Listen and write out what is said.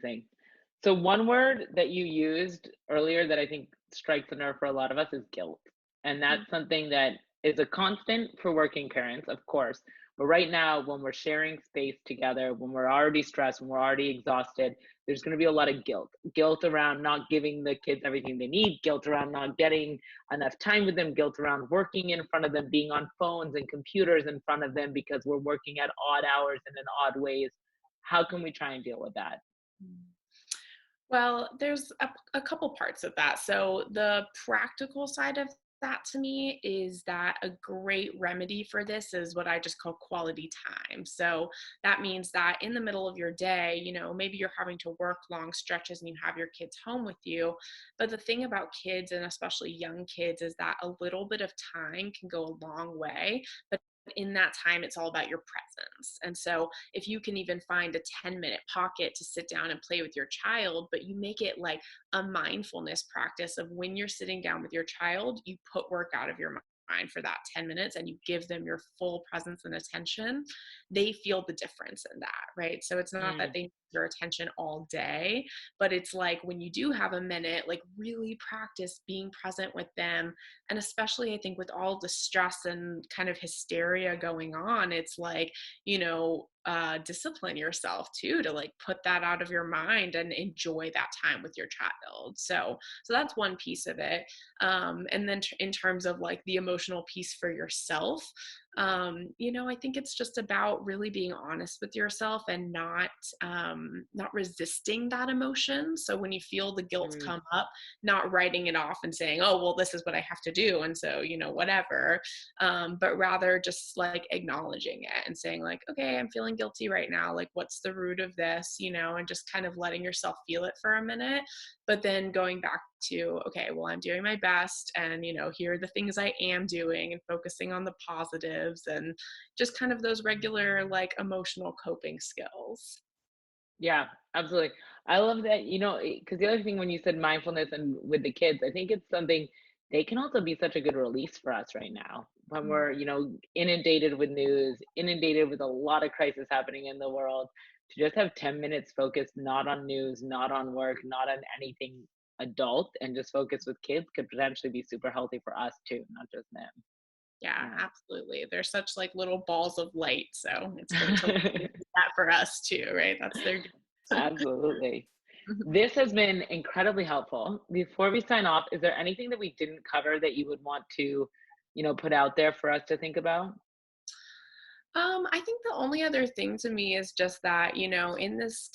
Amazing. So one word that you used earlier that I think strikes a nerve for a lot of us is guilt. And Mm. that's something that is a constant for working parents, of course. But right now, when we're sharing space together, when we're already stressed, when we're already exhausted, there's going to be a lot of guilt. Guilt around not giving the kids everything they need, guilt around not getting enough time with them, guilt around working in front of them, being on phones and computers in front of them because we're working at odd hours and in odd ways. How can we try and deal with that? Well, there's a couple parts of that. So, the practical side of that to me is that a great remedy for this is what I just call quality time. So, that means that in the middle of your day, maybe you're having to work long stretches and you have your kids home with you. But the thing about kids, and especially young kids, is that a little bit of time can go a long way. But in that time, it's all about your presence. And so, if you can even find a 10-minute pocket to sit down and play with your child, but you make it like a mindfulness practice of when you're sitting down with your child, you put work out of your mind for that 10 minutes and you give them your full presence and attention, they feel the difference in that, right? So it's not that Mm, they need your attention all day, but it's like when you do have a minute, like really practice being present with them. And especially I think with all the stress and kind of hysteria going on, it's like, discipline yourself too to like put that out of your mind and enjoy that time with your child. So that's one piece of it. And then in terms of like the emotional piece for yourself, I think it's just about really being honest with yourself and not resisting that emotion. So when you feel the guilt mm, come up, not writing it off and saying, oh well, this is what I have to do, and so whatever, but rather just like acknowledging it and saying like, okay, I'm feeling guilty right now, like what's the root of this, and just kind of letting yourself feel it for a minute, but then going back to, okay, well, I'm doing my best, and here are the things I am doing, and focusing on the positives and just kind of those regular like emotional coping skills. yeah, absolutely. I love that, because the other thing when you said mindfulness and with the kids, I think it's something they can also be such a good release for us right now when Mm. we're, inundated with news, inundated with a lot of crisis happening in the world. To just have 10 minutes focused not on news, not on work, not on anything adult, and just focus with kids could potentially be super healthy for us too, not just them. Yeah, Yeah. absolutely. They're such like little balls of light, so it's great to do that for us too, right? That's their gift. Absolutely. This has been incredibly helpful. Before we sign off, is there anything that we didn't cover that you would want to, put out there for us to think about? I think the only other thing to me is just that, in this